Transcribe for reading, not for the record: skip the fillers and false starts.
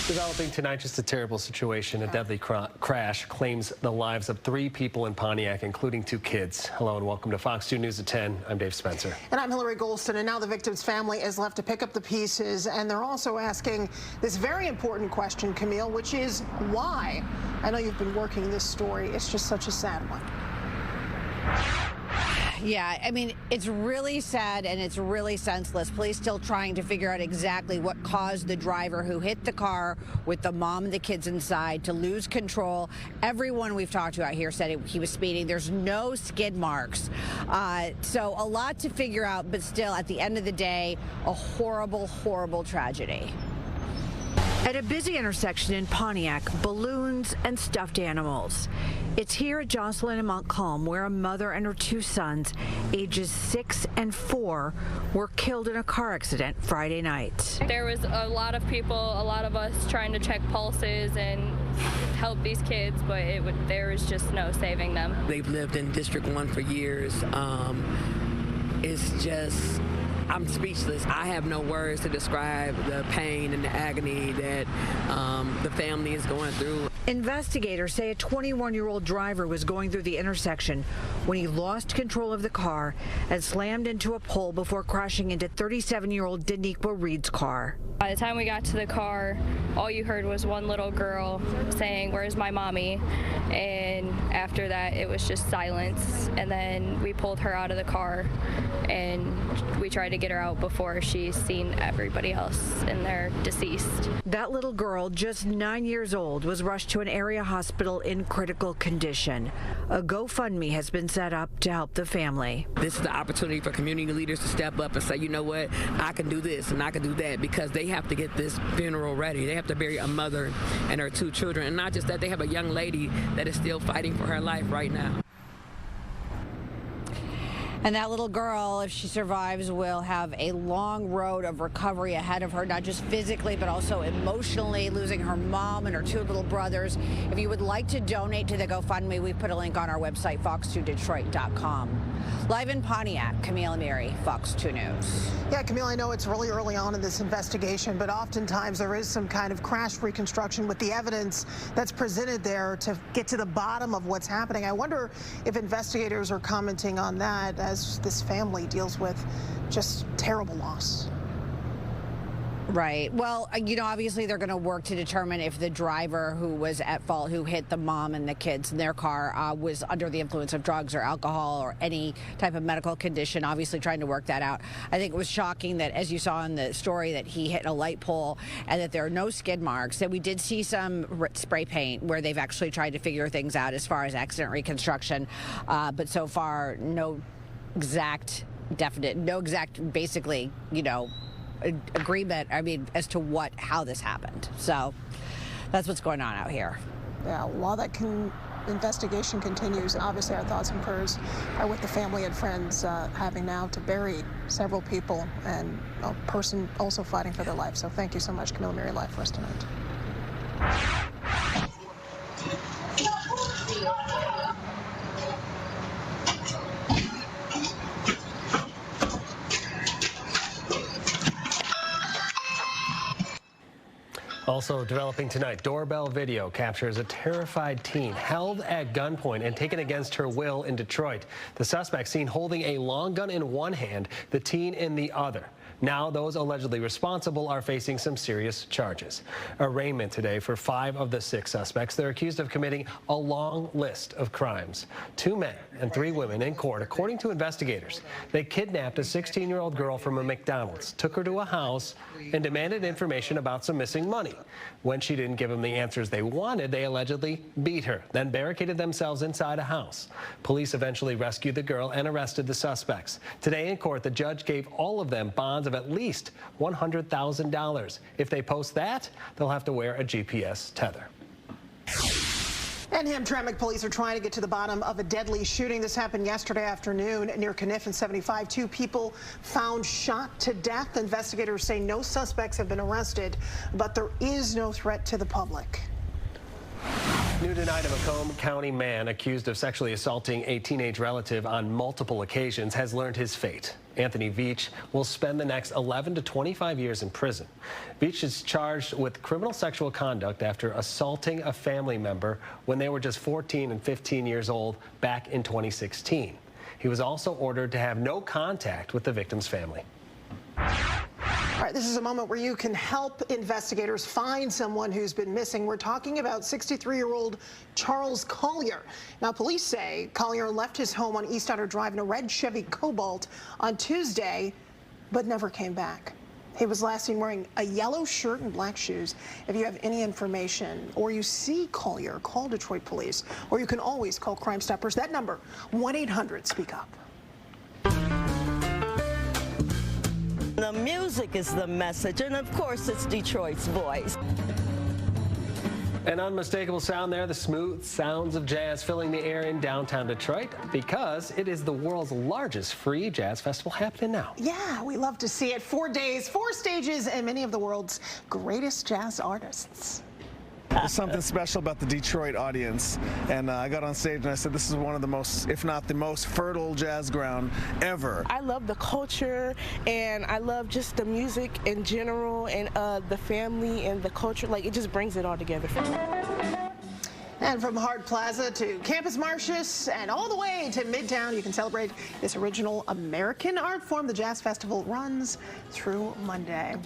Developing tonight, just a terrible situation. A deadly crash claims the lives of 3 people in Pontiac, including 2 kids. Hello and welcome to Fox 2 News at 10. I'm Dave Spencer. And I'm Hilary Golston. And now the victim's family is left to pick up the pieces. And they're also asking this very important question, Camille, which is why? I know you've been working this story. It's just such a sad one. Yeah, I mean, it's really sad and it's really senseless. Police still trying to figure out exactly what caused the driver who hit the car with the mom and the kids inside to lose control. Everyone we've talked to out here said he was speeding. There's no skid marks. So a lot to figure out, but still, at the end of the day, a horrible, horrible tragedy. At a busy intersection in Pontiac, balloons and stuffed animals. It's here at Jocelyn and Montcalm where a mother and her 2 sons, ages 6 and 4, were killed in a car accident Friday night. There was a lot of people, a lot of us trying to check pulses and help these kids, but there was just no saving them. They've lived in District 1 for years. It's just, I'm speechless. I have no words to describe the pain and the agony that the family is going through. Investigators say a 21-year-old driver was going through the intersection when he lost control of the car and slammed into a pole before crashing into 37-year-old Daniqua Reed's car. By the time we got to the car, all you heard was one little girl saying, "Where's my mommy?" And after that, it was just silence. And then we pulled her out of the car and we tried to get her out before she's seen everybody else and they're deceased. That little girl, just 9 years old, was rushed to an area hospital in critical condition. A GoFundMe has been set up to help the family. This is the opportunity for community leaders to step up and say, you know what, I can do this and I can do that, because they have to get this funeral ready. They have to bury a mother and her 2 children. And not just that, they have a young lady that is still fighting for her life right now. And that little girl, if she survives, will have a long road of recovery ahead of her, not just physically, but also emotionally, losing her mom and her 2 little brothers. If you would like to donate to the GoFundMe, we've put a link on our website, fox2detroit.com. Live in Pontiac, Camille and Mary, Fox 2 News. Yeah, Camille, I know it's really early on in this investigation, but oftentimes there is some kind of crash reconstruction with the evidence that's presented there to get to the bottom of what's happening. I wonder if investigators are commenting on that as this family deals with just terrible loss. Right. Well, you know, obviously they're going to work to determine if the driver who was at fault, who hit the mom and the kids in their car, was under the influence of drugs or alcohol or any type of medical condition, obviously trying to work that out. I think it was shocking that, as you saw in the story, that he hit a light pole and that there are no skid marks. That we did see some spray paint where they've actually tried to figure things out as far as accident reconstruction. But so far, no exact basically, you know, agreement, I mean, as to how this happened. So that's what's going on out here. Yeah, while that investigation continues, and obviously our thoughts and prayers are with the family and friends having now to bury several people and a person also fighting for their life. So thank you so much, Camille and Mary, live for us tonight. Also developing tonight, doorbell video captures a terrified teen held at gunpoint and taken against her will in Detroit. The suspect seen holding a long gun in one hand, the teen in the other. Now those allegedly responsible are facing some serious charges. Arraignment today for 5 of the 6 suspects. They're accused of committing a long list of crimes. 2 men and 3 women in court, according to investigators. They kidnapped a 16-year-old girl from a McDonald's, took her to a house, and demanded information about some missing money. When she didn't give them the answers they wanted, they allegedly beat her, then barricaded themselves inside a house. Police eventually rescued the girl and arrested the suspects. Today in court, the judge gave all of them bonds of at least $100,000. If they post that, they'll have to wear a GPS tether. And Hamtramck police are trying to get to the bottom of a deadly shooting. This happened yesterday afternoon near Kniff and 75. 2 people found shot to death. Investigators say no suspects have been arrested, but there is no threat to the public. New tonight, a Macomb County man accused of sexually assaulting a teenage relative on multiple occasions has learned his fate. Anthony Veach will spend the next 11 to 25 years in prison. Veach is charged with criminal sexual conduct after assaulting a family member when they were just 14 and 15 years old back in 2016. He was also ordered to have no contact with the victim's family. All right, this is a moment where you can help investigators find someone who's been missing. We're talking about 63-year-old Charles Collier. Now, police say Collier left his home on East Outer Drive in a red Chevy Cobalt on Tuesday, but never came back. He was last seen wearing a yellow shirt and black shoes. If you have any information or you see Collier, call Detroit Police, or you can always call Crime Stoppers. That number, 1-800-SPEAK-UP. The music is the message, and of course it's Detroit's voice. An unmistakable sound there, the smooth sounds of jazz filling the air in downtown Detroit because it is the world's largest free jazz festival happening now. Yeah, we love to see it. 4 days, 4 stages, and many of the world's greatest jazz artists. There's something special about the Detroit audience, and I got on stage and I said this is one of the most, if not the most fertile jazz ground ever. I love the culture, and I love just the music in general, and the family and the culture. Like, it just brings it all together for me. And from Hart Plaza to Campus Martius and all the way to Midtown, you can celebrate this original American art form. The Jazz Festival runs through Monday.